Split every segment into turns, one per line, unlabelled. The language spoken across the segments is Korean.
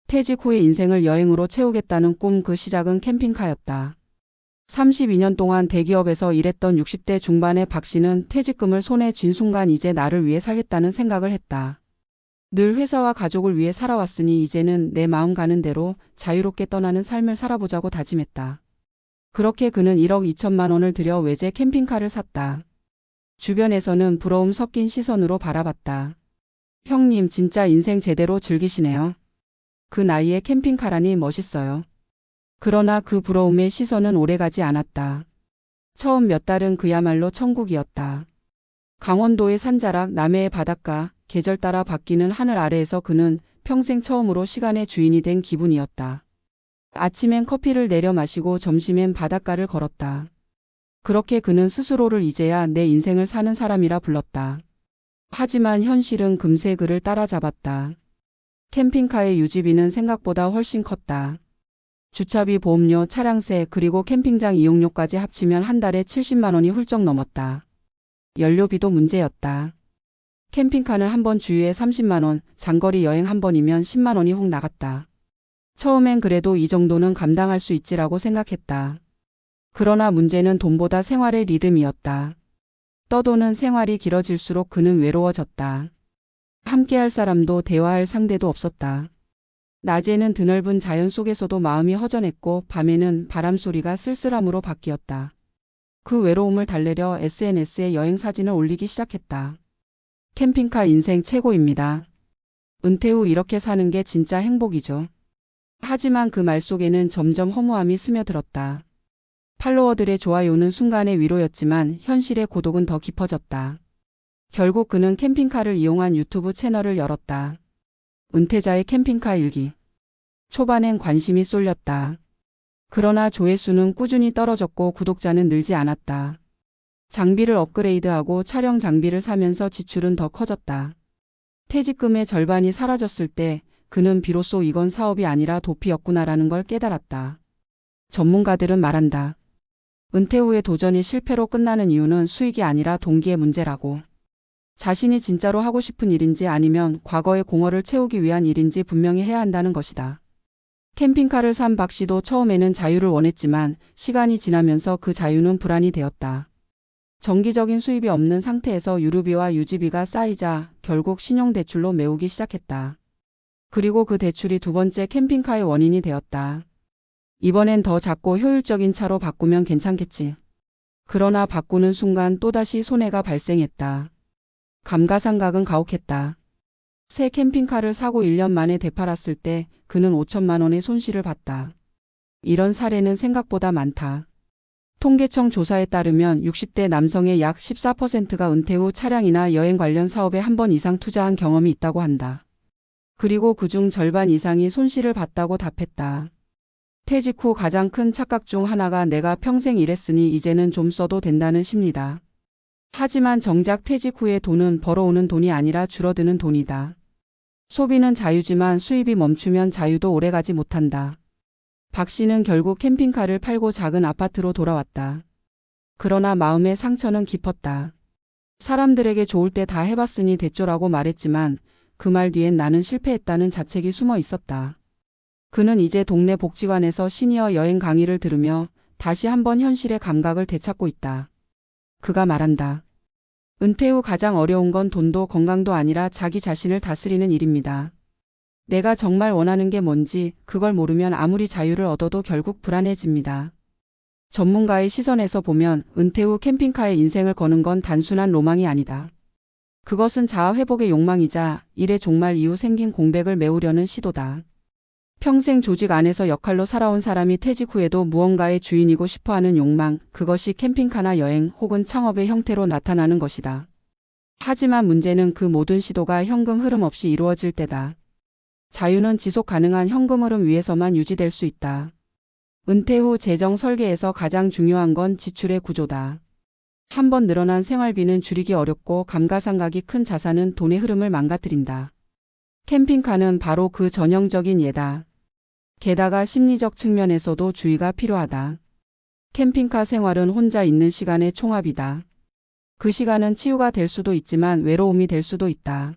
퇴직 후의 인생을 여행으로 채우겠다는 꿈, 그 시작은 캠핑카였다. 32년 동안 대기업에서 일했던 60대 중반의 박 씨는 퇴직금을 손에 쥔 순간 이제 나를 위해 살겠다는 생각을 했다. 늘 회사와 가족을 위해 살아왔으니 이제는 내 마음 가는 대로 자유롭게 떠나는 삶을 살아보자고 다짐했다. 그렇게 그는 1억 2천만 원을 들여 외제 캠핑카를 샀다. 주변에서는 부러움 섞인 시선으로 바라봤다. 형님 진짜 인생 제대로 즐기시네요. 그 나이에 캠핑카라니 멋있어요. 그러나 그 부러움의 시선은 오래가지 않았다. 처음 몇 달은 그야말로 천국이었다. 강원도의 산자락, 남해의 바닷가, 계절 따라 바뀌는 하늘 아래에서 그는 평생 처음으로 시간의 주인이 된 기분이었다. 아침엔 커피를 내려 마시고 점심엔 바닷가를 걸었다. 그렇게 그는 스스로를 이제야 내 인생을 사는 사람이라 불렀다. 하지만 현실은 금세 그를 따라잡았다. 캠핑카의 유지비는 생각보다 훨씬 컸다. 주차비, 보험료, 차량세, 그리고 캠핑장 이용료까지 합치면 한 달에 70만 원이 훌쩍 넘었다. 연료비도 문제였다. 캠핑카는 한 번 주유에 30만 원, 장거리 여행 한 번이면 10만 원이 훅 나갔다. 처음엔 그래도 이 정도는 감당할 수 있지라고 생각했다. 그러나 문제는 돈보다 생활의 리듬이었다. 떠도는 생활이 길어질수록 그는 외로워졌다. 함께할 사람도 대화할 상대도 없었다. 낮에는 드넓은 자연 속에서도 마음이 허전했고 밤에는 바람 소리가 쓸쓸함으로 바뀌었다. 그 외로움을 달래려 SNS에 여행 사진을 올리기 시작했다. 캠핑카 인생 최고입니다. 은퇴 후 이렇게 사는 게 진짜 행복이죠. 하지만 그 말 속에는 점점 허무함이 스며들었다. 팔로워들의 좋아요는 순간의 위로였지만 현실의 고독은 더 깊어졌다. 결국 그는 캠핑카를 이용한 유튜브 채널을 열었다. 은퇴자의 캠핑카 일기. 초반엔 관심이 쏠렸다. 그러나 조회수는 꾸준히 떨어졌고 구독자는 늘지 않았다. 장비를 업그레이드하고 촬영 장비를 사면서 지출은 더 커졌다. 퇴직금의 절반이 사라졌을 때 그는 비로소 이건 사업이 아니라 도피였구나라는 걸 깨달았다. 전문가들은 말한다. 은퇴 후의 도전이 실패로 끝나는 이유는 수익이 아니라 동기의 문제라고. 자신이 진짜로 하고 싶은 일인지 아니면 과거의 공허를 채우기 위한 일인지 분명히 해야 한다는 것이다. 캠핑카를 산 박 씨도 처음에는 자유를 원했지만 시간이 지나면서 그 자유는 불안이 되었다. 정기적인 수입이 없는 상태에서 유류비와 유지비가 쌓이자 결국 신용대출로 메우기 시작했다. 그리고 그 대출이 두 번째 캠핑카의 원인이 되었다. 이번엔 더 작고 효율적인 차로 바꾸면 괜찮겠지. 그러나 바꾸는 순간 또다시 손해가 발생했다. 감가상각은 가혹했다. 새 캠핑카를 사고 1년 만에 되팔았을 때 그는 5천만 원의 손실을 봤다. 이런 사례는 생각보다 많다. 통계청 조사에 따르면 60대 남성의 약 14%가 은퇴 후 차량이나 여행 관련 사업에 한 번 이상 투자한 경험이 있다고 한다. 그리고 그중 절반 이상이 손실을 봤다고 답했다. 퇴직 후 가장 큰 착각 중 하나가 내가 평생 일했으니 이제는 좀 써도 된다는 심리다. 하지만 정작 퇴직 후의 돈은 벌어오는 돈이 아니라 줄어드는 돈이다. 소비는 자유지만 수입이 멈추면 자유도 오래가지 못한다. 박 씨는 결국 캠핑카를 팔고 작은 아파트로 돌아왔다. 그러나 마음의 상처는 깊었다. 사람들에게 좋을 때 다 해봤으니 됐죠라고 말했지만 그 말 뒤엔 나는 실패했다는 자책이 숨어 있었다. 그는 이제 동네 복지관에서 시니어 여행 강의를 들으며 다시 한번 현실의 감각을 되찾고 있다. 그가 말한다. 은퇴 후 가장 어려운 건 돈도 건강도 아니라 자기 자신을 다스리는 일입니다. 내가 정말 원하는 게 뭔지 그걸 모르면 아무리 자유를 얻어도 결국 불안해집니다. 전문가의 시선에서 보면 은퇴 후 캠핑카에 인생을 거는 건 단순한 로망이 아니다. 그것은 자아 회복의 욕망이자 일의 종말 이후 생긴 공백을 메우려는 시도다. 평생 조직 안에서 역할로 살아온 사람이 퇴직 후에도 무언가의 주인이고 싶어하는 욕망, 그것이 캠핑카나 여행 혹은 창업의 형태로 나타나는 것이다. 하지만 문제는 그 모든 시도가 현금 흐름 없이 이루어질 때다. 자유는 지속 가능한 현금 흐름 위에서만 유지될 수 있다. 은퇴 후 재정 설계에서 가장 중요한 건 지출의 구조다. 한번 늘어난 생활비는 줄이기 어렵고 감가상각이 큰 자산은 돈의 흐름을 망가뜨린다. 캠핑카는 바로 그 전형적인 예다. 게다가 심리적 측면에서도 주의가 필요하다. 캠핑카 생활은 혼자 있는 시간의 총합이다. 그 시간은 치유가 될 수도 있지만 외로움이 될 수도 있다.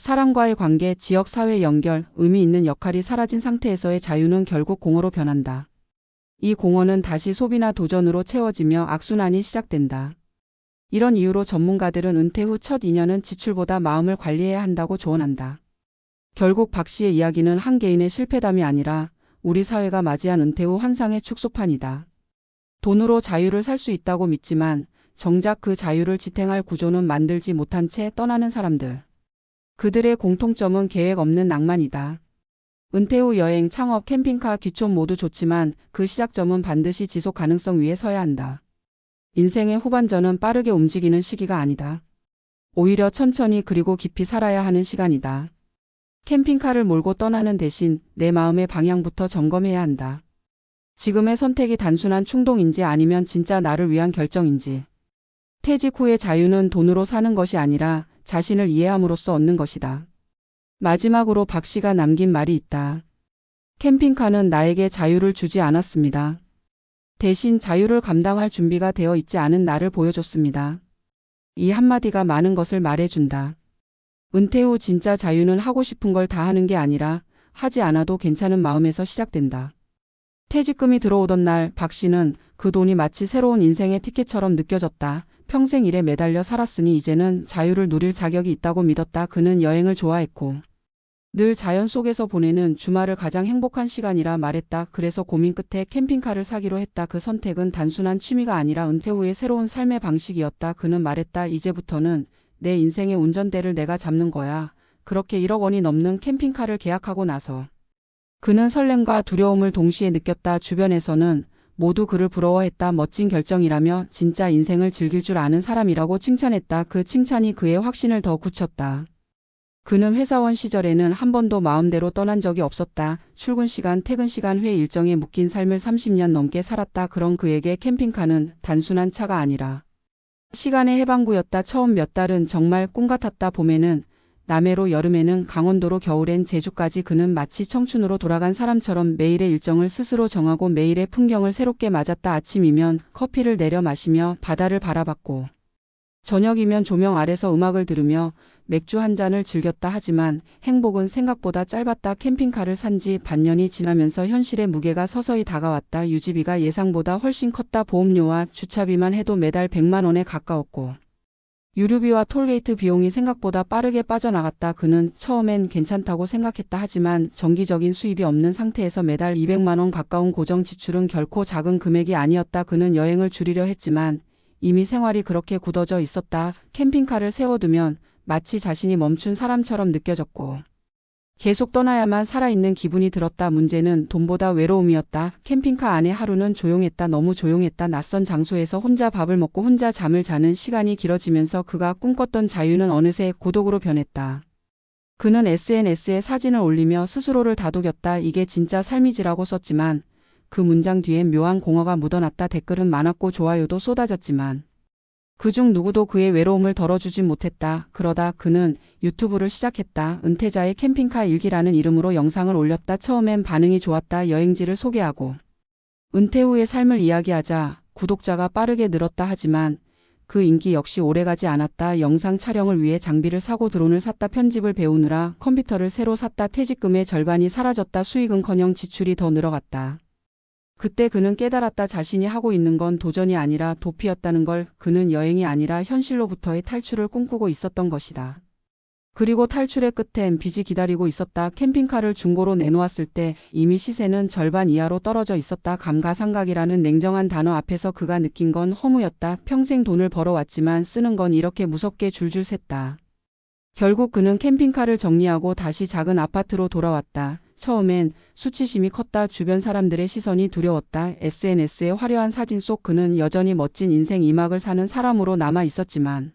사람과의 관계, 지역 사회 연결, 의미 있는 역할이 사라진 상태에서의 자유는 결국 공허로 변한다. 이 공허는 다시 소비나 도전으로 채워지며 악순환이 시작된다. 이런 이유로 전문가들은 은퇴 후 첫 2년은 지출보다 마음을 관리해야 한다고 조언한다. 결국 박 씨의 이야기는 한 개인의 실패담이 아니라 우리 사회가 맞이한 은퇴 후 환상의 축소판이다. 돈으로 자유를 살 수 있다고 믿지만 정작 그 자유를 지탱할 구조는 만들지 못한 채 떠나는 사람들. 그들의 공통점은 계획 없는 낭만이다. 은퇴 후 여행, 창업, 캠핑카, 귀촌 모두 좋지만 그 시작점은 반드시 지속 가능성 위에 서야 한다. 인생의 후반전은 빠르게 움직이는 시기가 아니다. 오히려 천천히 그리고 깊이 살아야 하는 시간이다. 캠핑카를 몰고 떠나는 대신 내 마음의 방향부터 점검해야 한다. 지금의 선택이 단순한 충동인지 아니면 진짜 나를 위한 결정인지. 퇴직 후의 자유는 돈으로 사는 것이 아니라 자신을 이해함으로써 얻는 것이다. 마지막으로 박 씨가 남긴 말이 있다. 캠핑카는 나에게 자유를 주지 않았습니다. 대신 자유를 감당할 준비가 되어 있지 않은 나를 보여줬습니다. 이 한마디가 많은 것을 말해준다. 은퇴 후 진짜 자유는 하고 싶은 걸 다 하는 게 아니라 하지 않아도 괜찮은 마음에서 시작된다. 퇴직금이 들어오던 날 박 씨는 그 돈이 마치 새로운 인생의 티켓처럼 느껴졌다. 평생 일에 매달려 살았으니 이제는 자유를 누릴 자격이 있다고 믿었다. 그는 여행을 좋아했고 늘 자연 속에서 보내는 주말을 가장 행복한 시간이라 말했다. 그래서 고민 끝에 캠핑카를 사기로 했다. 그 선택은 단순한 취미가 아니라 은퇴 후의 새로운 삶의 방식이었다. 그는 말했다. 이제부터는 내 인생의 운전대를 내가 잡는 거야. 그렇게 1억 원이 넘는 캠핑카를 계약하고 나서 그는 설렘과 두려움을 동시에 느꼈다. 주변에서는 모두 그를 부러워했다. 멋진 결정이라며 진짜 인생을 즐길 줄 아는 사람이라고 칭찬했다. 그 칭찬이 그의 확신을 더 굳혔다. 그는 회사원 시절에는 한 번도 마음대로 떠난 적이 없었다. 출근 시간, 퇴근 시간, 회 일정에 묶인 삶을 30년 넘게 살았다. 그런 그에게 캠핑카는 단순한 차가 아니라 시간의 해방구였다. 처음 몇 달은 정말 꿈 같았다. 봄에는 남해로, 여름에는 강원도로, 겨울엔 제주까지. 그는 마치 청춘으로 돌아간 사람처럼 매일의 일정을 스스로 정하고 매일의 풍경을 새롭게 맞았다. 아침이면 커피를 내려 마시며 바다를 바라봤고 저녁이면 조명 아래서 음악을 들으며 맥주 한 잔을 즐겼다. 하지만 행복은 생각보다 짧았다. 캠핑카를 산 지 반년이 지나면서 현실의 무게가 서서히 다가왔다. 유지비가 예상보다 훨씬 컸다. 보험료와 주차비만 해도 매달 100만 원에 가까웠고 유류비와 톨게이트 비용이 생각보다 빠르게 빠져나갔다. 그는 처음엔 괜찮다고 생각했다. 하지만 정기적인 수입이 없는 상태에서 매달 200만 원 가까운 고정 지출은 결코 작은 금액이 아니었다. 그는 여행을 줄이려 했지만 이미 생활이 그렇게 굳어져 있었다. 캠핑카를 세워두면 마치 자신이 멈춘 사람처럼 느껴졌고 계속 떠나야만 살아있는 기분이 들었다. 문제는 돈보다 외로움이었다. 캠핑카 안에 하루는 조용했다. 너무 조용했다. 낯선 장소에서 혼자 밥을 먹고 혼자 잠을 자는 시간이 길어지면서 그가 꿈꿨던 자유는 어느새 고독으로 변했다. 그는 SNS에 사진을 올리며 스스로를 다독였다. 이게 진짜 삶이지라고 썼지만 그 문장 뒤엔 묘한 공허가 묻어났다. 댓글은 많았고 좋아요도 쏟아졌지만 그중 누구도 그의 외로움을 덜어주진 못했다. 그러다 그는 유튜브를 시작했다. 은퇴자의 캠핑카 일기라는 이름으로 영상을 올렸다. 처음엔 반응이 좋았다. 여행지를 소개하고 은퇴 후의 삶을 이야기하자 구독자가 빠르게 늘었다. 하지만 그 인기 역시 오래가지 않았다. 영상 촬영을 위해 장비를 사고 드론을 샀다. 편집을 배우느라 컴퓨터를 새로 샀다. 퇴직금의 절반이 사라졌다. 수익은커녕 지출이 더 늘어갔다. 그때 그는 깨달았다. 자신이 하고 있는 건 도전이 아니라 도피였다는 걸. 그는 여행이 아니라 현실로부터의 탈출을 꿈꾸고 있었던 것이다. 그리고 탈출의 끝엔 빚이 기다리고 있었다. 캠핑카를 중고로 내놓았을 때 이미 시세는 절반 이하로 떨어져 있었다. 감가상각이라는 냉정한 단어 앞에서 그가 느낀 건 허무였다. 평생 돈을 벌어왔지만 쓰는 건 이렇게 무섭게 줄줄 샜다. 결국 그는 캠핑카를 정리하고 다시 작은 아파트로 돌아왔다. 처음엔 수치심이 컸다. 주변 사람들의 시선이 두려웠다. SNS의 화려한 사진 속 그는 여전히 멋진 인생 2막을 사는 사람으로 남아 있었지만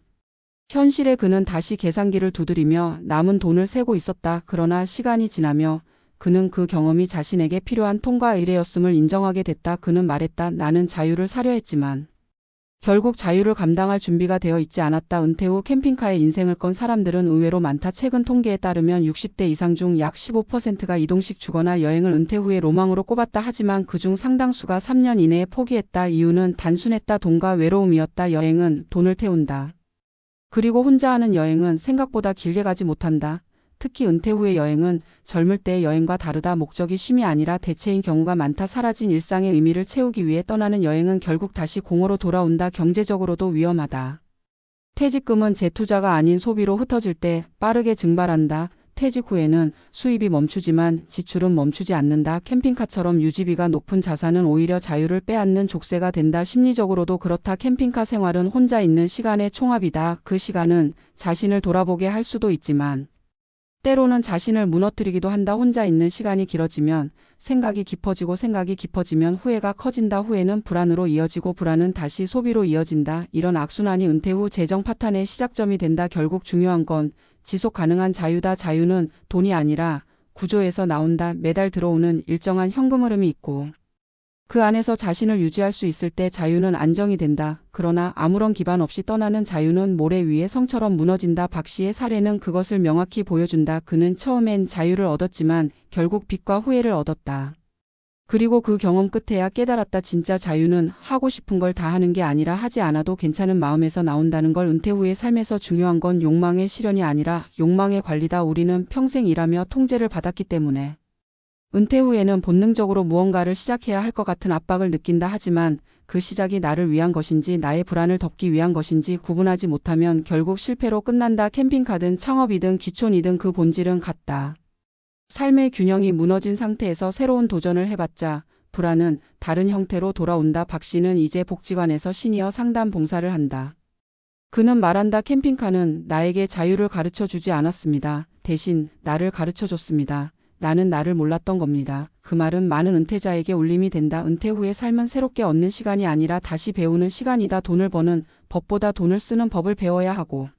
현실에 그는 다시 계산기를 두드리며 남은 돈을 세고 있었다. 그러나 시간이 지나며 그는 그 경험이 자신에게 필요한 통과 의례였음을 인정하게 됐다. 그는 말했다. 나는 자유를 사려 했지만 결국 자유를 감당할 준비가 되어 있지 않았다. 은퇴 후 캠핑카에 인생을 건 사람들은 의외로 많다. 최근 통계에 따르면 60대 이상 중 약 15%가 이동식 주거나 여행을 은퇴 후에 로망으로 꼽았다. 하지만 그중 상당수가 3년 이내에 포기했다. 이유는 단순했다. 돈과 외로움이었다. 여행은 돈을 태운다. 그리고 혼자 하는 여행은 생각보다 길게 가지 못한다. 특히 은퇴 후의 여행은 젊을 때의 여행과 다르다. 목적이 쉼이 아니라 대체인 경우가 많다. 사라진 일상의 의미를 채우기 위해 떠나는 여행은 결국 다시 공허로 돌아온다. 경제적으로도 위험하다. 퇴직금은 재투자가 아닌 소비로 흩어질 때 빠르게 증발한다. 퇴직 후에는 수입이 멈추지만 지출은 멈추지 않는다. 캠핑카처럼 유지비가 높은 자산은 오히려 자유를 빼앗는 족쇄가 된다. 심리적으로도 그렇다. 캠핑카 생활은 혼자 있는 시간의 총합이다. 그 시간은 자신을 돌아보게 할 수도 있지만 때로는 자신을 무너뜨리기도 한다. 혼자 있는 시간이 길어지면 생각이 깊어지면 후회가 커진다. 후회는 불안으로 이어지고 불안은 다시 소비로 이어진다. 이런 악순환이 은퇴 후 재정 파탄의 시작점이 된다. 결국 중요한 건 지속 가능한 자유다. 자유는 돈이 아니라 구조에서 나온다. 매달 들어오는 일정한 현금 흐름이 있고 그 안에서 자신을 유지할 수 있을 때 자유는 안정이 된다. 그러나 아무런 기반 없이 떠나는 자유는 모래 위의 성처럼 무너진다. 박 씨의 사례는 그것을 명확히 보여준다. 그는 처음엔 자유를 얻었지만 결국 빚과 후회를 얻었다. 그리고 그 경험 끝에야 깨달았다. 진짜 자유는 하고 싶은 걸 다 하는 게 아니라 하지 않아도 괜찮은 마음에서 나온다는 걸. 은퇴 후의 삶에서 중요한 건 욕망의 실현이 아니라 욕망의 관리다. 우리는 평생 일하며 통제를 받았기 때문에 은퇴 후에는 본능적으로 무언가를 시작해야 할 것 같은 압박을 느낀다. 하지만 그 시작이 나를 위한 것인지 나의 불안을 덮기 위한 것인지 구분하지 못하면 결국 실패로 끝난다. 캠핑카든 창업이든 귀촌이든 그 본질은 같다. 삶의 균형이 무너진 상태에서 새로운 도전을 해봤자 불안은 다른 형태로 돌아온다. 박 씨는 이제 복지관에서 시니어 상담 봉사를 한다. 그는 말한다. 캠핑카는 나에게 자유를 가르쳐 주지 않았습니다. 대신 나를 가르쳐 줬습니다. 나는 나를 몰랐던 겁니다. 그 말은 많은 은퇴자에게 울림이 된다. 은퇴 후의 삶은 새롭게 얻는 시간이 아니라 다시 배우는 시간이다. 돈을 버는 법보다 돈을 쓰는 법을 배워야 하고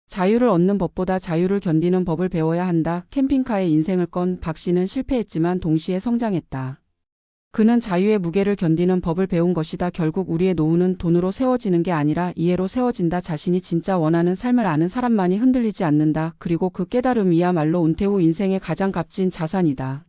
자유를 얻는 법보다 자유를 견디는 법을 배워야 한다. 캠핑카의 인생을 건 박 씨는 실패했지만 동시에 성장했다. 그는 자유의 무게를 견디는 법을 배운 것이다. 결국 우리의 노후는 돈으로 세워지는 게 아니라 이해로 세워진다. 자신이 진짜 원하는 삶을 아는 사람만이 흔들리지 않는다. 그리고 그 깨달음이야말로 은퇴 후 인생의 가장 값진 자산이다.